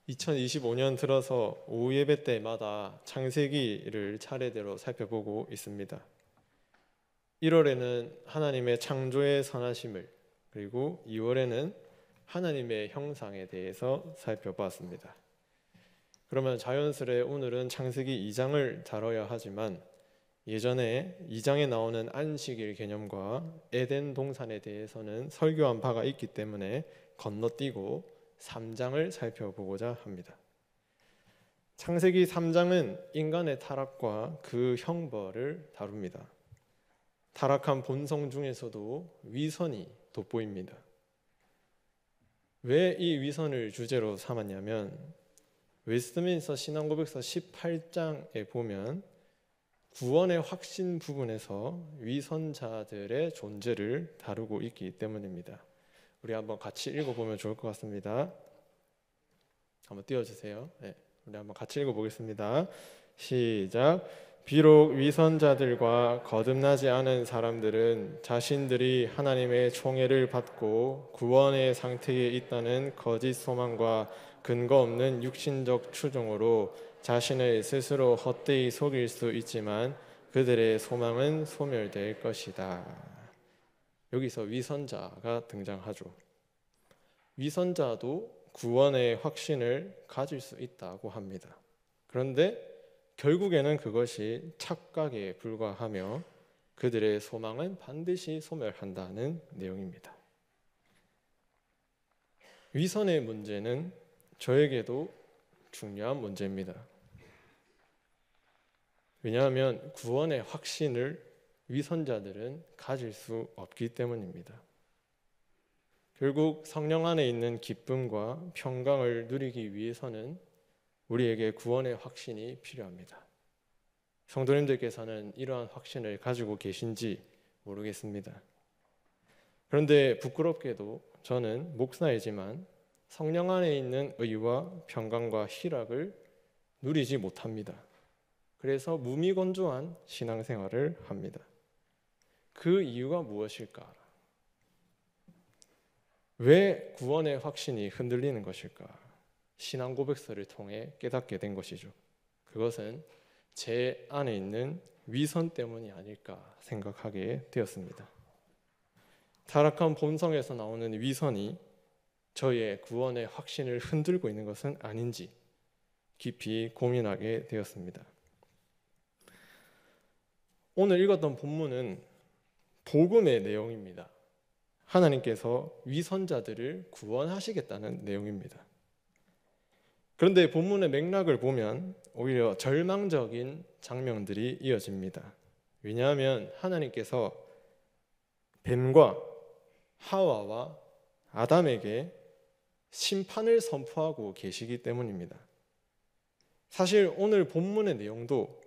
2025년 들어서 오후 예배 때마다 창세기를 차례대로 살펴보고 있습니다. 1월에는 하나님의 창조의 선하심을, 그리고 2월에는 하나님의 형상에 대해서 살펴봤습니다. 그러면 자연스레 오늘은 창세기 2장을 다뤄야 하지만 예전에 2장에 나오는 안식일 개념과 에덴 동산에 대해서는 설교한 바가 있기 때문에 건너뛰고 3장을 살펴보고자 합니다. 창세기 3장은 인간의 타락과 그 형벌을 다룹니다. 타락한 본성 중에서도 위선이 돋보입니다. 왜 이 위선을 주제로 삼았냐면 웨스트민스터 신앙고백서 18장에 보면 구원의 확신 부분에서 위선자들의 존재를 다루고 있기 때문입니다. 우리 한번 같이 읽어보면 좋을 것 같습니다. 한번 띄워주세요. 네, 우리 한번 같이 읽어보겠습니다. 시작. 비록 위선자들과 거듭나지 않은 사람들은 자신들이 하나님의 총애를 받고 구원의 상태에 있다는 거짓 소망과 근거 없는 육신적 추종으로 자신을 스스로 헛되이 속일 수 있지만 그들의 소망은 소멸될 것이다. 여기서 위선자가 등장하죠. 위선자도 구원의 확신을 가질 수 있다고 합니다. 그런데 결국에는 그것이 착각에 불과하며 그들의 소망은 반드시 소멸한다는 내용입니다. 위선의 문제는 저에게도 중요한 문제입니다. 왜냐하면 구원의 확신을 위선자들은 가질 수 없기 때문입니다. 결국 성령 안에 있는 기쁨과 평강을 누리기 위해서는 우리에게 구원의 확신이 필요합니다. 성도님들께서는 이러한 확신을 가지고 계신지 모르겠습니다. 그런데 부끄럽게도 저는 목사이지만 성령 안에 있는 의와 평강과 희락을 누리지 못합니다. 그래서 무미건조한 신앙생활을 합니다. 그 이유가 무엇일까? 왜 구원의 확신이 흔들리는 것일까? 신앙 고백서를 통해 깨닫게 된 것이죠. 그것은 제 안에 있는 위선 때문이 아닐까 생각하게 되었습니다. 타락한 본성에서 나오는 위선이 저의 구원의 확신을 흔들고 있는 것은 아닌지 깊이 고민하게 되었습니다. 오늘 읽었던 본문은 복음의 내용입니다. 하나님께서 위선자들을 구원하시겠다는 내용입니다. 그런데 본문의 맥락을 보면 오히려 절망적인 장면들이 이어집니다. 왜냐하면 하나님께서 뱀과 하와와 아담에게 심판을 선포하고 계시기 때문입니다. 사실 오늘 본문의 내용도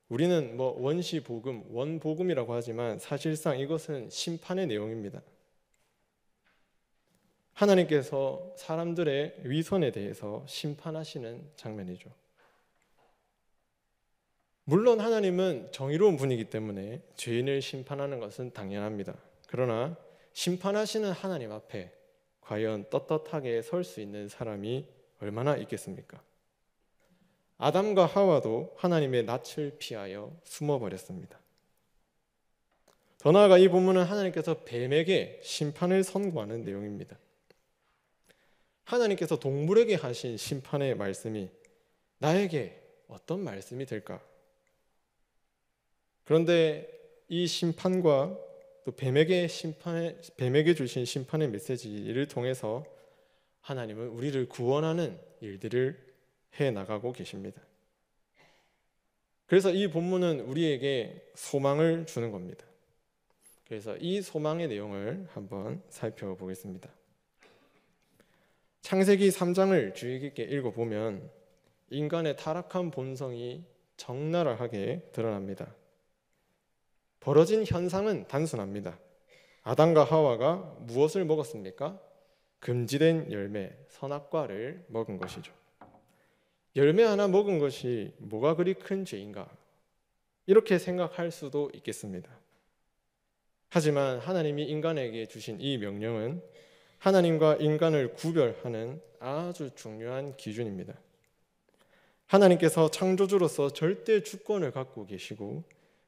우리는 원시복음, 원복음이라고 하지만 사실상 이것은 심판의 내용입니다. 하나님께서 사람들의 위선에 대해서 심판하시는 장면이죠. 물론 하나님은 정의로운 분이기 때문에 죄인을 심판하는 것은 당연합니다. 그러나 심판하시는 하나님 앞에 과연 떳떳하게 설 수 있는 사람이 얼마나 있겠습니까? 아담과 하와도 하나님의 낯을 피하여 숨어버렸습니다. 더 나아가 이 본문은 하나님께서 뱀에게 심판을 선고하는 내용입니다. 하나님께서 동물에게 하신 심판의 말씀이 나에게 어떤 말씀이 될까? 그런데 이 심판과 또 뱀에게 주신 심판의 메시지를 통해서 하나님은 우리를 구원하는 일들을 해나가고 계십니다. 그래서 이 본문은 우리에게 소망을 주는 겁니다. 그래서 이 소망의 내용을 한번 살펴보겠습니다. 창세기 3장을 주의 깊게 읽어보면 인간의 타락한 본성이 적나라하게 드러납니다. 벌어진 현상은 단순합니다. 아담과 하와가 무엇을 먹었습니까? 금지된 열매, 선악과를 먹은 것이죠. 열매 하나 먹은 것이 뭐가 그리 큰 죄인가? 이렇게 생각할 수도 있겠습니다. 하지만 하나님이 인간에게 주신 이 명령은 하나님과 인간을 구별하는 아주 중요한 기준입니다. 하나님께서 창조주로서 절대 주권을 갖고 계시고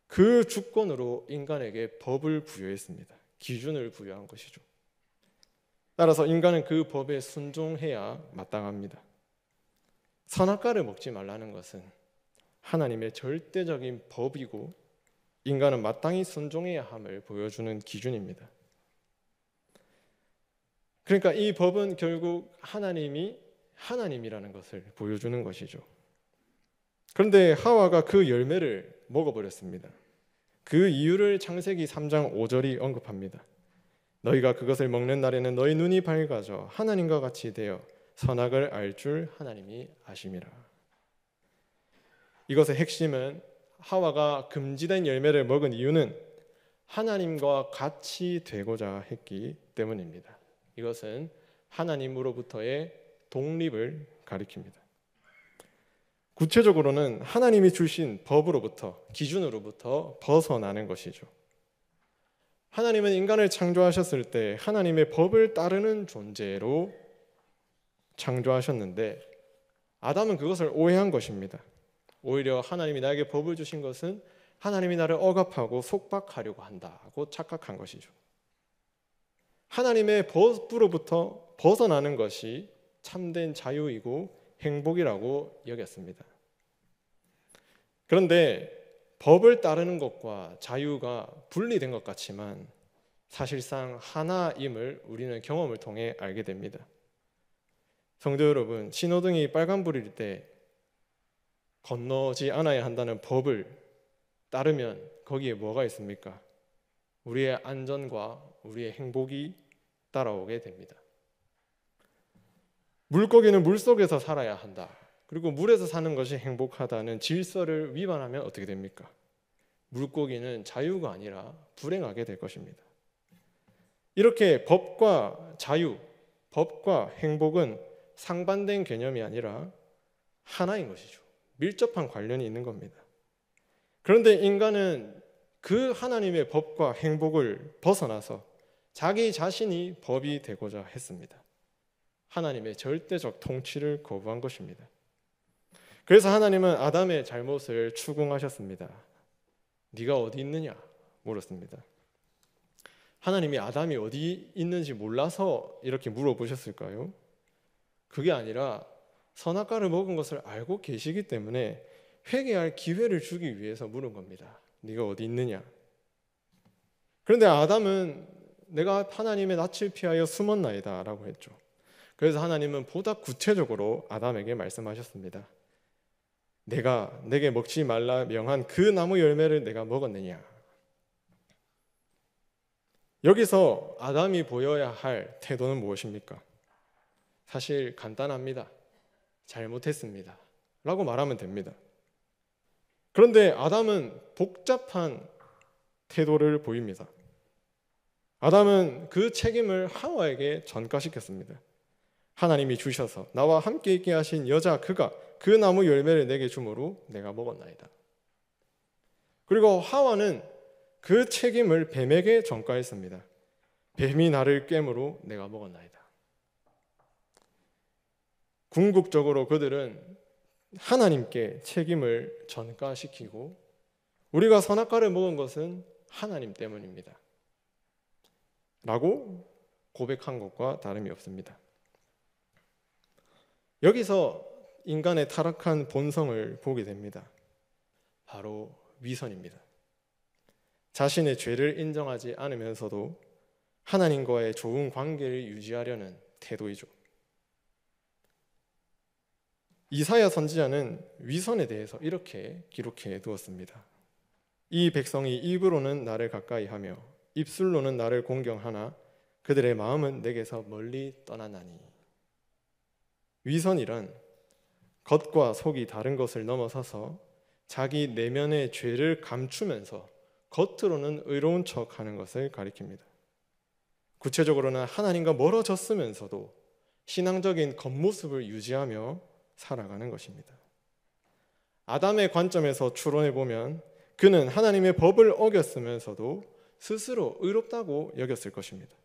그 주권으로 인간에게 법을 부여했습니다. 기준을 부여한 것이죠. 따라서 인간은 그 법에 순종해야 마땅합니다. 선악과를 먹지 말라는 것은 하나님의 절대적인 법이고 인간은 마땅히 순종해야 함을 보여주는 기준입니다. 그러니까 이 법은 결국 하나님이 하나님이라는 것을 보여주는 것이죠. 그런데 하와가 그 열매를 먹어버렸습니다. 그 이유를 창세기 3장 5절이 언급합니다. 너희가 그것을 먹는 날에는 너희 눈이 밝아져 하나님과 같이 되어 선악을 알 줄 하나님이 아심이라. 이것의 핵심은 하와가 금지된 열매를 먹은 이유는 하나님과 같이 되고자 했기 때문입니다. 이것은 하나님으로부터의 독립을 가리킵니다. 구체적으로는 하나님이 주신 법으로부터, 기준으로부터 벗어나는 것이죠. 하나님은 인간을 창조하셨을 때 하나님의 법을 따르는 존재로 창조하셨는데 아담은 그것을 오해한 것입니다. 오히려 하나님이 나에게 법을 주신 것은 하나님이 나를 억압하고 속박하려고 한다고 착각한 것이죠. 하나님의 법으로부터 벗어나는 것이 참된 자유이고 행복이라고 여겼습니다. 그런데 법을 따르는 것과 자유가 분리된 것 같지만 사실상 하나임을 우리는 경험을 통해 알게 됩니다. 성도 여러분, 신호등이 빨간불일 때 건너지 않아야 한다는 법을 따르면 거기에 뭐가 있습니까? 우리의 안전과 우리의 행복이 따라오게 됩니다. 물고기는 물속에서 살아야 한다. 그리고 물에서 사는 것이 행복하다는 질서를 위반하면 어떻게 됩니까? 물고기는 자유가 아니라 불행하게 될 것입니다. 이렇게 법과 자유, 법과 행복은 상반된 개념이 아니라 하나인 것이죠. 밀접한 관련이 있는 겁니다. 그런데 인간은 그 하나님의 법과 행복을 벗어나서 자기 자신이 법이 되고자 했습니다. 하나님의 절대적 통치를 거부한 것입니다. 그래서 하나님은 아담의 잘못을 추궁하셨습니다. 네가 어디 있느냐 물었습니다. 하나님이 아담이 어디 있는지 몰라서 이렇게 물어보셨을까요? 그게 아니라 선악과를 먹은 것을 알고 계시기 때문에 회개할 기회를 주기 위해서 물은 겁니다. 네가 어디 있느냐? 그런데 아담은 내가 하나님의 낯을 피하여 숨었나이다 라고 했죠. 그래서 하나님은 보다 구체적으로 아담에게 말씀하셨습니다. 내가 내게 먹지 말라 명한 그 나무 열매를 내가 먹었느냐? 여기서 아담이 보여야 할 태도는 무엇입니까? 사실 간단합니다. 잘못했습니다 라고 말하면 됩니다. 그런데 아담은 복잡한 태도를 보입니다. 아담은 그 책임을 하와에게 전가시켰습니다. 하나님이 주셔서 나와 함께 있게 하신 여자 그가 그 나무 열매를 내게 주므로 내가 먹었나이다. 그리고 하와는 그 책임을 뱀에게 전가했습니다. 뱀이 나를 꿰므로 내가 먹었나이다. 궁극적으로 그들은 하나님께 책임을 전가시키고 우리가 선악과를 먹은 것은 하나님 때문입니다 라고 고백한 것과 다름이 없습니다. 여기서 인간의 타락한 본성을 보게 됩니다. 바로 위선입니다. 자신의 죄를 인정하지 않으면서도 하나님과의 좋은 관계를 유지하려는 태도이죠. 이사야 선지자는 위선에 대해서 이렇게 기록해 두었습니다. 이 백성이 입으로는 나를 가까이 하며 입술로는 나를 공경하나 그들의 마음은 내게서 멀리 떠나나니. 위선이란 겉과 속이 다른 것을 넘어서서 자기 내면의 죄를 감추면서 겉으로는 의로운 척하는 것을 가리킵니다. 구체적으로는 하나님과 멀어졌으면서도 신앙적인 겉모습을 유지하며 살아가는 것입니다. 아담의 관점에서 추론해 보면 그는 하나님의 법을 어겼으면서도 스스로 의롭다고 여겼을 것입니다.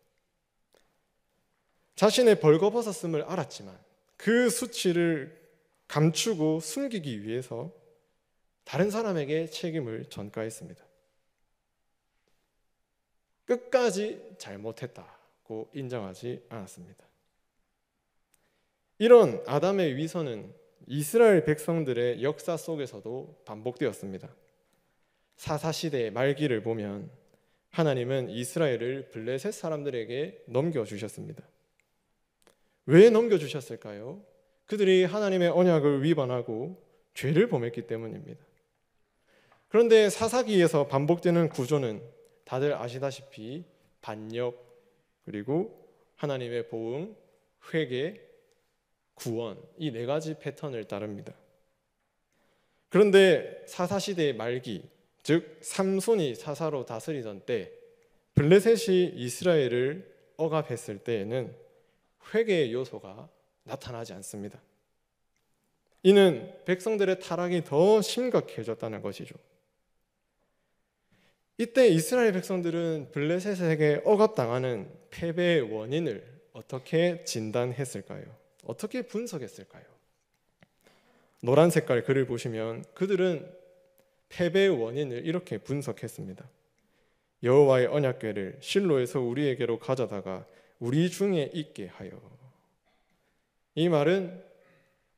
자신의 벌거벗었음을 알았지만 그 수치를 감추고 숨기기 위해서 다른 사람에게 책임을 전가했습니다. 끝까지 잘못했다고 인정하지 않았습니다. 이런 아담의 위선은 이스라엘 백성들의 역사 속에서도 반복되었습니다. 사사시대의 말기를 보면 하나님은 이스라엘을 블레셋 사람들에게 넘겨주셨습니다. 왜 넘겨주셨을까요? 그들이 하나님의 언약을 위반하고 죄를 범했기 때문입니다. 그런데 사사기에서 반복되는 구조는 다들 아시다시피 반역, 그리고 하나님의 보응, 회개, 구원, 이 네 가지 패턴을 따릅니다. 그런데 사사시대의 말기, 즉 삼손이 사사로 다스리던 때 블레셋이 이스라엘을 억압했을 때에는 회개의 요소가 나타나지 않습니다. 이는 백성들의 타락이 더 심각해졌다는 것이죠. 이때 이스라엘 백성들은 블레셋에게 억압당하는 패배의 원인을 어떻게 진단했을까요? 어떻게 분석했을까요? 노란 색깔 글을 보시면 그들은 패배의 원인을 이렇게 분석했습니다. 여호와의 언약궤를 실로에서 우리에게로 가져다가 우리 중에 있게 하여. 이 말은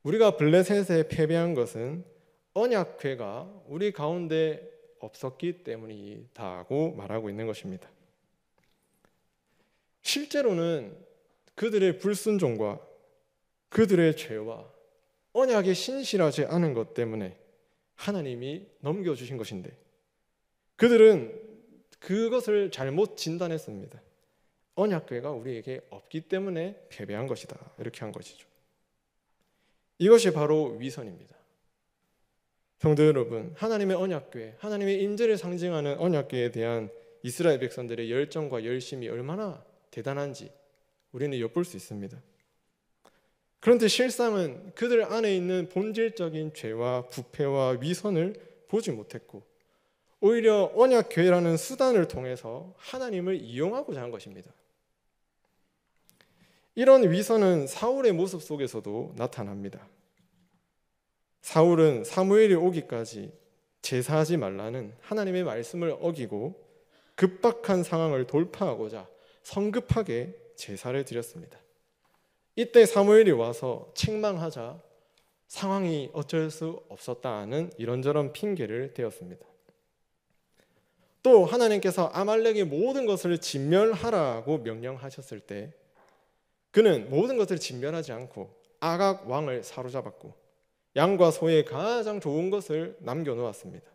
우리가 블레셋에 패배한 것은 언약궤가 우리 가운데 없었기 때문이다고 말하고 있는 것입니다. 실제로는 그들의 불순종과 그들의 죄와 언약에 신실하지 않은 것 때문에 하나님이 넘겨주신 것인데 그들은 그것을 잘못 진단했습니다. 언약궤가 우리에게 없기 때문에 패배한 것이다, 이렇게 한 것이죠. 이것이 바로 위선입니다. 성도 여러분, 하나님의 언약궤, 하나님의 인재를 상징하는 언약궤에 대한 이스라엘 백성들의 열정과 열심이 얼마나 대단한지 우리는 엿볼 수 있습니다. 그런데 실상은 그들 안에 있는 본질적인 죄와 부패와 위선을 보지 못했고 오히려 언약궤라는 수단을 통해서 하나님을 이용하고자 한 것입니다. 이런 위선은 사울의 모습 속에서도 나타납니다. 사울은 사무엘이 오기까지 제사하지 말라는 하나님의 말씀을 어기고 급박한 상황을 돌파하고자 성급하게 제사를 드렸습니다. 이때 사무엘이 와서 책망하자 상황이 어쩔 수 없었다는 이런저런 핑계를 대었습니다. 또 하나님께서 아말렉의 모든 것을 진멸하라고 명령하셨을 때 그는 모든 것을 진멸하지 않고 아각 왕을 사로잡았고 양과 소의 가장 좋은 것을 남겨놓았습니다.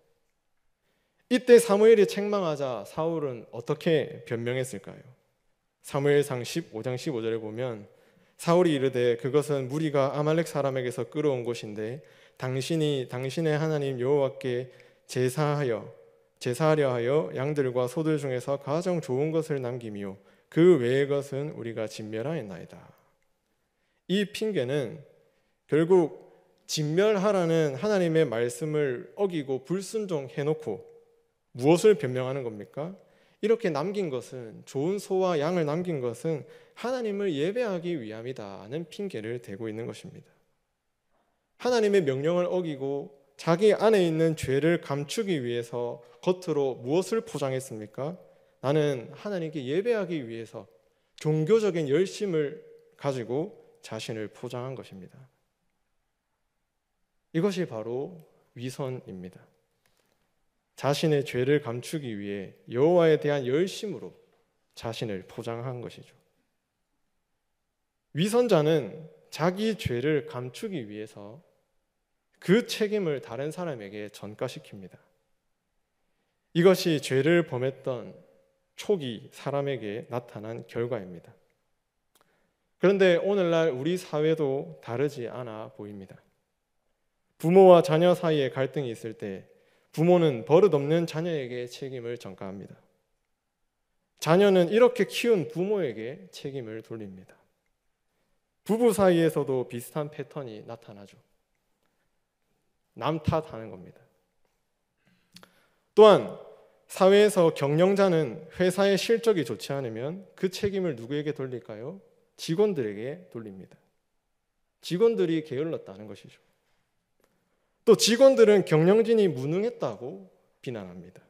이때 사무엘이 책망하자 사울은 어떻게 변명했을까요? 사무엘상 15장 15절에 보면 사울이 이르되 그것은 무리가 아말렉 사람에게서 끌어온 것인데 당신이 당신의 하나님 여호와께 제사하려 하여 양들과 소들 중에서 가장 좋은 것을 남기며 그 외의 것은 우리가 진멸하였나이다. 이 핑계는 결국 진멸하라는 하나님의 말씀을 어기고 불순종해놓고 무엇을 변명하는 겁니까? 이렇게 남긴 것은, 좋은 소와 양을 남긴 것은 하나님을 예배하기 위함이다는 핑계를 대고 있는 것입니다. 하나님의 명령을 어기고 자기 안에 있는 죄를 감추기 위해서 겉으로 무엇을 포장했습니까? 나는 하나님께 예배하기 위해서 종교적인 열심을 가지고 자신을 포장한 것입니다. 이것이 바로 위선입니다. 자신의 죄를 감추기 위해 여호와에 대한 열심으로 자신을 포장한 것이죠. 위선자는 자기 죄를 감추기 위해서 그 책임을 다른 사람에게 전가시킵니다. 이것이 죄를 범했던 초기 사람에게 나타난 결과입니다. 그런데 오늘날 우리 사회도 다르지 않아 보입니다. 부모와 자녀 사이에 갈등이 있을 때 부모는 버릇없는 자녀에게 책임을 전가합니다. 자녀는 이렇게 키운 부모에게 책임을 돌립니다. 부부 사이에서도 비슷한 패턴이 나타나죠. 남 탓하는 겁니다. 또한 사회에서 경영자는 회사의 실적이 좋지 않으면 그 책임을 누구에게 돌릴까요? 직원들에게 돌립니다. 직원들이 게을렀다는 것이죠. 또 직원들은 경영진이 무능했다고 비난합니다.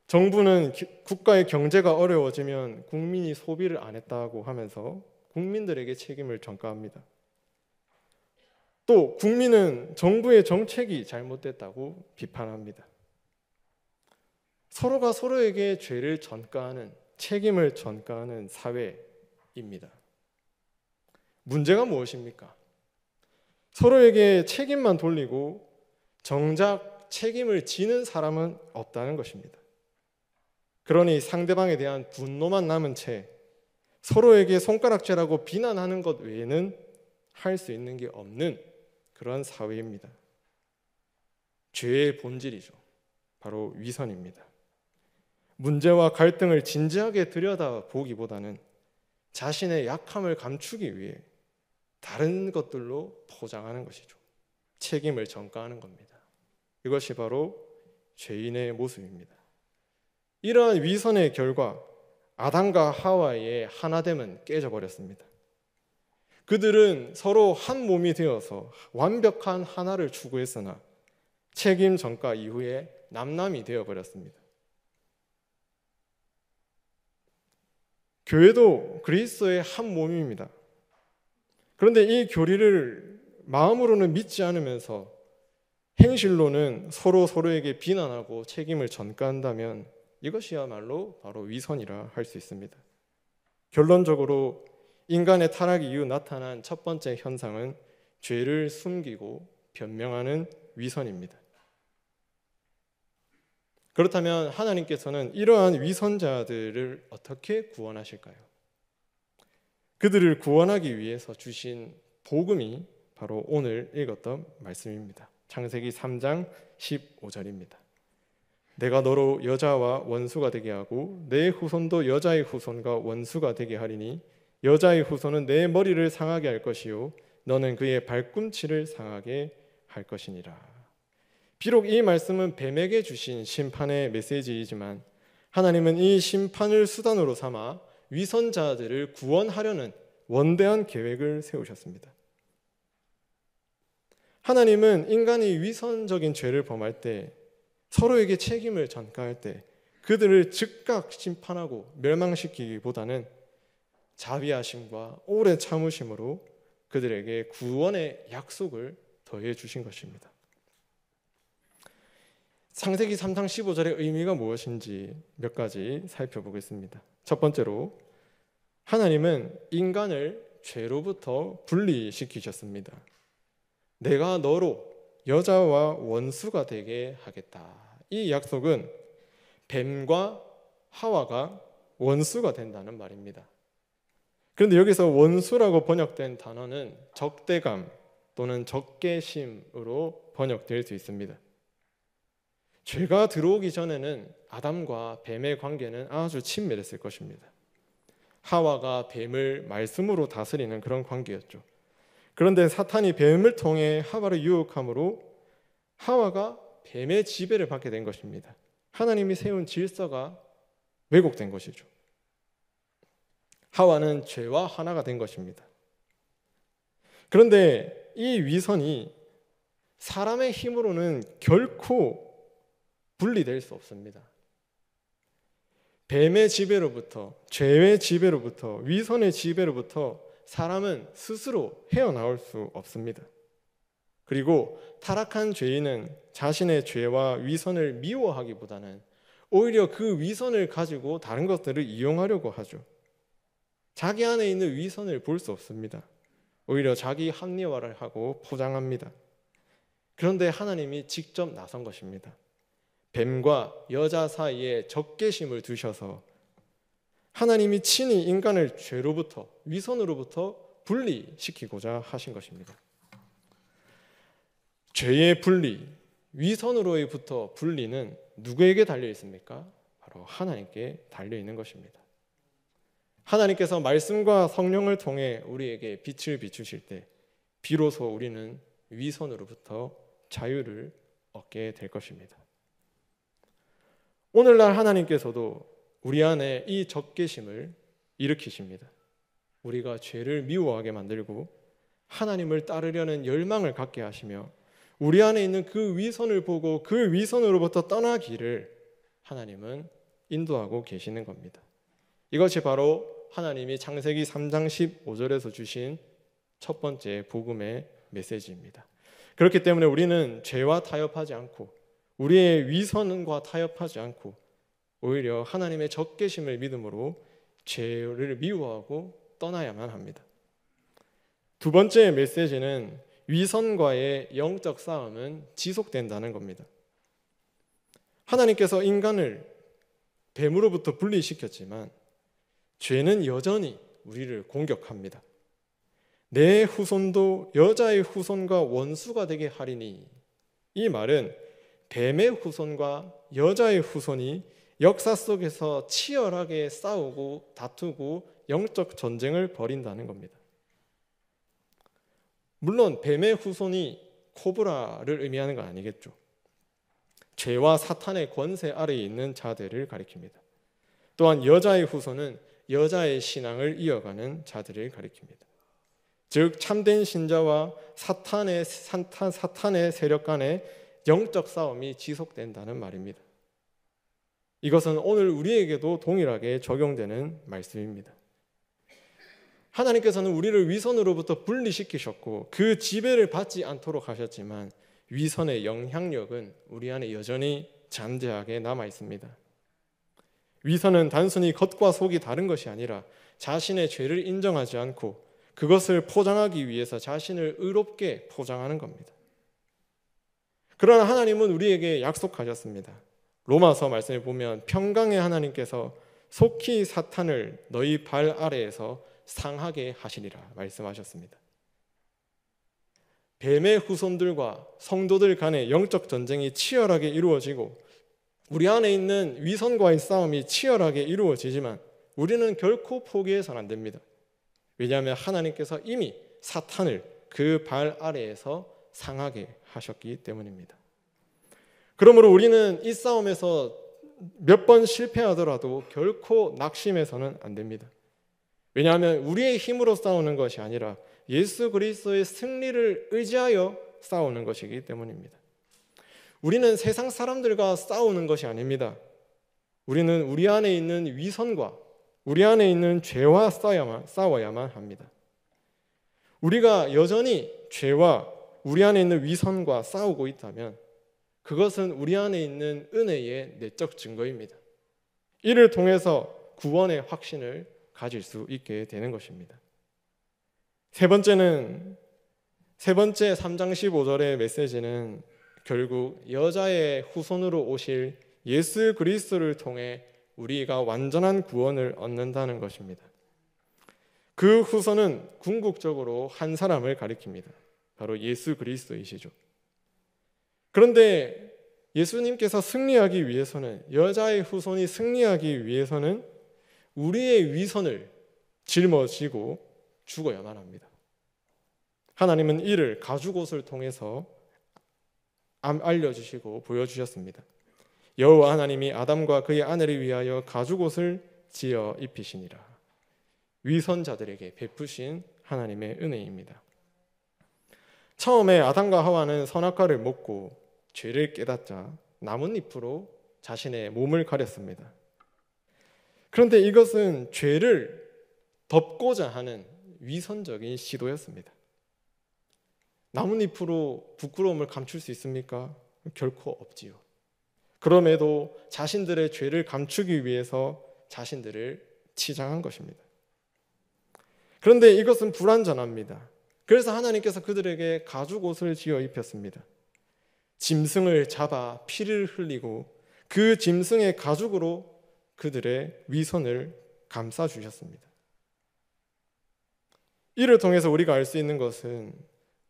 정부는 국가의 경제가 어려워지면 국민이 소비를 안 했다고 하면서 국민들에게 책임을 전가합니다. 또 국민은 정부의 정책이 잘못됐다고 비판합니다. 서로가 서로에게 죄를 전가하는, 책임을 전가하는 사회입니다. 문제가 무엇입니까? 서로에게 책임만 돌리고 정작 책임을 지는 사람은 없다는 것입니다. 그러니 상대방에 대한 분노만 남은 채 서로에게 손가락질하고 비난하는 것 외에는 할 수 있는 게 없는 그런 사회입니다. 죄의 본질이죠. 바로 위선입니다. 문제와 갈등을 진지하게 들여다보기보다는 자신의 약함을 감추기 위해 다른 것들로 포장하는 것이죠. 책임을 전가하는 겁니다. 이것이 바로 죄인의 모습입니다. 이러한 위선의 결과 아담과 하와의 하나됨은 깨져버렸습니다. 그들은 서로 한 몸이 되어서 완벽한 하나를 추구했으나 책임 전가 이후에 남남이 되어버렸습니다. 교회도 그리스도의 한 몸입니다. 그런데 이 교리를 마음으로는 믿지 않으면서 행실로는 서로에게 비난하고 책임을 전가한다면 이것이야말로 바로 위선이라 할 수 있습니다. 결론적으로 인간의 타락 이후 나타난 첫 번째 현상은 죄를 숨기고 변명하는 위선입니다. 그렇다면 하나님께서는 이러한 위선자들을 어떻게 구원하실까요? 그들을 구원하기 위해서 주신 복음이 바로 오늘 읽었던 말씀입니다. 창세기 3장 15절입니다. 내가 너로 여자와 원수가 되게 하고 내 후손도 여자의 후손과 원수가 되게 하리니 여자의 후손은 내 머리를 상하게 할 것이요 너는 그의 발꿈치를 상하게 할 것이니라. 비록 이 말씀은 뱀에게 주신 심판의 메시지이지만 하나님은 이 심판을 수단으로 삼아 위선자들을 구원하려는 원대한 계획을 세우셨습니다. 하나님은 인간이 위선적인 죄를 범할 때 서로에게 책임을 전가할 때 그들을 즉각 심판하고 멸망시키기보다는 자비하심과 오래 참으심으로 그들에게 구원의 약속을 더해 주신 것입니다. 창세기 3장 15절의 의미가 무엇인지 몇 가지 살펴보겠습니다. 첫 번째로 하나님은 인간을 죄로부터 분리시키셨습니다. 내가 너로 여자와 원수가 되게 하겠다. 이 약속은 뱀과 하와가 원수가 된다는 말입니다. 그런데 여기서 원수라고 번역된 단어는 적대감 또는 적개심으로 번역될 수 있습니다. 죄가 들어오기 전에는 아담과 뱀의 관계는 아주 친밀했을 것입니다. 하와가 뱀을 말씀으로 다스리는 그런 관계였죠. 그런데 사탄이 뱀을 통해 하와를 유혹함으로 하와가 뱀의 지배를 받게 된 것입니다. 하나님이 세운 질서가 왜곡된 것이죠. 하와는 죄와 하나가 된 것입니다. 그런데 이 위선이 사람의 힘으로는 결코 분리될 수 없습니다. 뱀의 지배로부터, 죄의 지배로부터, 위선의 지배로부터 사람은 스스로 헤어나올 수 없습니다. 그리고 타락한 죄인은 자신의 죄와 위선을 미워하기보다는 오히려 그 위선을 가지고 다른 것들을 이용하려고 하죠. 자기 안에 있는 위선을 볼 수 없습니다. 오히려 자기 합리화를 하고 포장합니다. 그런데 하나님이 직접 나선 것입니다. 뱀과 여자 사이에 적개심을 두셔서 하나님이 친히 인간을 죄로부터, 위선으로부터 분리시키고자 하신 것입니다. 죄의 분리, 위선으로부터 분리는 누구에게 달려 있습니까? 바로 하나님께 달려 있는 것입니다. 하나님께서 말씀과 성령을 통해 우리에게 빛을 비추실 때 비로소 우리는 위선으로부터 자유를 얻게 될 것입니다. 오늘날 하나님께서도 우리 안에 이 적개심을 일으키십니다. 우리가 죄를 미워하게 만들고 하나님을 따르려는 열망을 갖게 하시며 우리 안에 있는 그 위선을 보고 그 위선으로부터 떠나기를 하나님은 인도하고 계시는 겁니다. 이것이 바로 하나님이 창세기 3장 15절에서 주신 첫 번째 복음의 메시지입니다. 그렇기 때문에 우리는 죄와 타협하지 않고 우리의 위선과 타협하지 않고 오히려 하나님의 적개심을 믿음으로 죄를 미워하고 떠나야만 합니다. 두 번째 메시지는 위선과의 영적 싸움은 지속된다는 겁니다. 하나님께서 인간을 뱀으로부터 분리시켰지만 죄는 여전히 우리를 공격합니다. 내 후손도 여자의 후손과 원수가 되게 하리니, 이 말은 뱀의 후손과 여자의 후손이 역사 속에서 치열하게 싸우고 다투고 영적 전쟁을 벌인다는 겁니다. 물론 뱀의 후손이 코브라를 의미하는 건 아니겠죠. 죄와 사탄의 권세 아래에 있는 자들을 가리킵니다. 또한 여자의 후손은 여자의 신앙을 이어가는 자들을 가리킵니다. 즉 참된 신자와 사탄의 세력 간의 영적 싸움이 지속된다는 말입니다. 이것은 오늘 우리에게도 동일하게 적용되는 말씀입니다. 하나님께서는 우리를 위선으로부터 분리시키셨고 그 지배를 받지 않도록 하셨지만 위선의 영향력은 우리 안에 여전히 잠재하게 남아 있습니다. 위선은 단순히 겉과 속이 다른 것이 아니라 자신의 죄를 인정하지 않고 그것을 포장하기 위해서 자신을 의롭게 포장하는 겁니다. 그러나 하나님은 우리에게 약속하셨습니다. 로마서 말씀에 보면 평강의 하나님께서 속히 사탄을 너희 발 아래에서 상하게 하시리라 말씀하셨습니다. 뱀의 후손들과 성도들 간의 영적 전쟁이 치열하게 이루어지고 우리 안에 있는 위선과의 싸움이 치열하게 이루어지지만 우리는 결코 포기해서는 안 됩니다. 왜냐하면 하나님께서 이미 사탄을 그 발 아래에서 상하게 하셨기 때문입니다. 그러므로 우리는 이 싸움에서 몇 번 실패하더라도 결코 낙심해서는 안 됩니다. 왜냐하면 우리의 힘으로 싸우는 것이 아니라 예수 그리스도의 승리를 의지하여 싸우는 것이기 때문입니다. 우리는 세상 사람들과 싸우는 것이 아닙니다. 우리는 우리 안에 있는 위선과 우리 안에 있는 죄와 싸워야만 합니다. 우리가 여전히 죄와 우리 안에 있는 위선과 싸우고 있다면 그것은 우리 안에 있는 은혜의 내적 증거입니다. 이를 통해서 구원의 확신을 가질 수 있게 되는 것입니다. 세 번째 3장 15절의 메시지는 결국 여자의 후손으로 오실 예수 그리스도를 통해 우리가 완전한 구원을 얻는다는 것입니다. 그 후손은 궁극적으로 한 사람을 가리킵니다. 바로 예수 그리스도이시죠. 그런데 예수님께서 승리하기 위해서는, 여자의 후손이 승리하기 위해서는 우리의 위선을 짊어지고 죽어야만 합니다. 하나님은 이를 가죽옷을 통해서 알려주시고 보여주셨습니다. 여호와 하나님이 아담과 그의 아내를 위하여 가죽옷을 지어 입히시니라. 위선자들에게 베푸신 하나님의 은혜입니다. 처음에 아담과 하와는 선악과를 먹고 죄를 깨닫자 나뭇잎으로 자신의 몸을 가렸습니다. 그런데 이것은 죄를 덮고자 하는 위선적인 시도였습니다. 나뭇잎으로 부끄러움을 감출 수 있습니까? 결코 없지요. 그럼에도 자신들의 죄를 감추기 위해서 자신들을 치장한 것입니다. 그런데 이것은 불완전합니다. 그래서 하나님께서 그들에게 가죽옷을 지어 입혔습니다. 짐승을 잡아 피를 흘리고 그 짐승의 가죽으로 그들의 위선을 감싸주셨습니다. 이를 통해서 우리가 알 수 있는 것은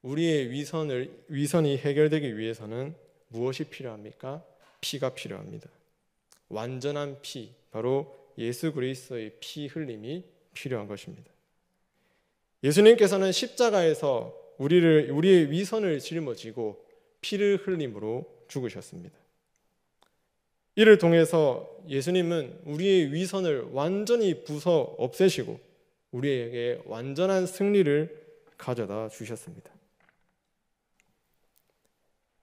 우리의 위선이 해결되기 위해서는 무엇이 필요합니까? 피가 필요합니다. 완전한 피, 바로 예수 그리스도의 피 흘림이 필요한 것입니다. 예수님께서는 십자가에서 우리의 위선을 짊어지고 피를 흘림으로 죽으셨습니다. 이를 통해서 예수님은 우리의 위선을 완전히 부숴 없애시고 우리에게 완전한 승리를 가져다 주셨습니다.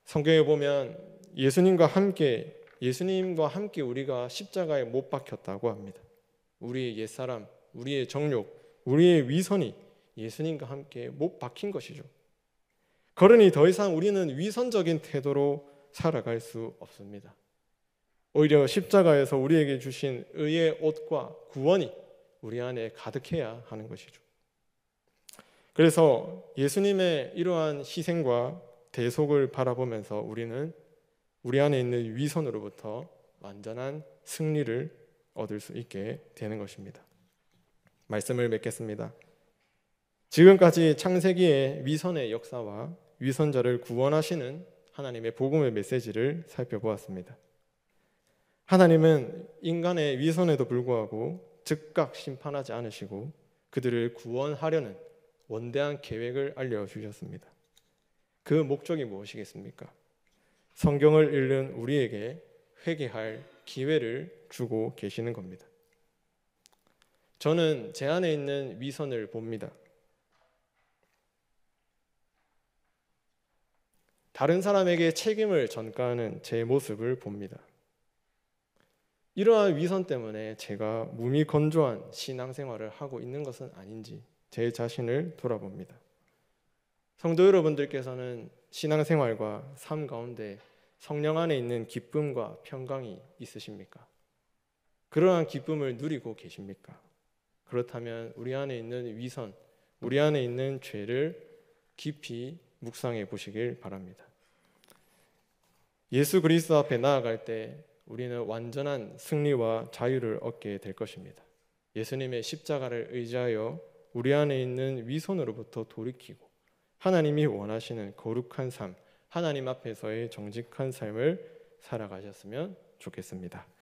성경에 보면 예수님과 함께 우리가 십자가에 못 박혔다고 합니다. 우리의 옛사람, 우리의 정욕, 우리의 위선이 예수님과 함께 못 박힌 것이죠. 그러니 더 이상 우리는 위선적인 태도로 살아갈 수 없습니다. 오히려 십자가에서 우리에게 주신 의의 옷과 구원이 우리 안에 가득해야 하는 것이죠. 그래서 예수님의 이러한 희생과 대속을 바라보면서 우리는 우리 안에 있는 위선으로부터 완전한 승리를 얻을 수 있게 되는 것입니다. 말씀을 맺겠습니다. 지금까지 창세기의 위선의 역사와 위선자를 구원하시는 하나님의 복음의 메시지를 살펴보았습니다. 하나님은 인간의 위선에도 불구하고 즉각 심판하지 않으시고 그들을 구원하려는 원대한 계획을 알려주셨습니다. 그 목적이 무엇이겠습니까? 성경을 읽는 우리에게 회개할 기회를 주고 계시는 겁니다. 저는 제 안에 있는 위선을 봅니다. 다른 사람에게 책임을 전가하는 제 모습을 봅니다. 이러한 위선 때문에 제가 몸이 건조한 신앙생활을 하고 있는 것은 아닌지 제 자신을 돌아봅니다. 성도 여러분들께서는 신앙생활과 삶 가운데 성령 안에 있는 기쁨과 평강이 있으십니까? 그러한 기쁨을 누리고 계십니까? 그렇다면 우리 안에 있는 위선, 우리 안에 있는 죄를 깊이 묵상해 보시길 바랍니다. 예수 그리스도 앞에 나아갈 때 우리는 완전한 승리와 자유를 얻게 될 것입니다. 예수님의 십자가를 의지하여 우리 안에 있는 위선으로부터 돌이키고 하나님이 원하시는 거룩한 삶, 하나님 앞에서의 정직한 삶을 살아가셨으면 좋겠습니다.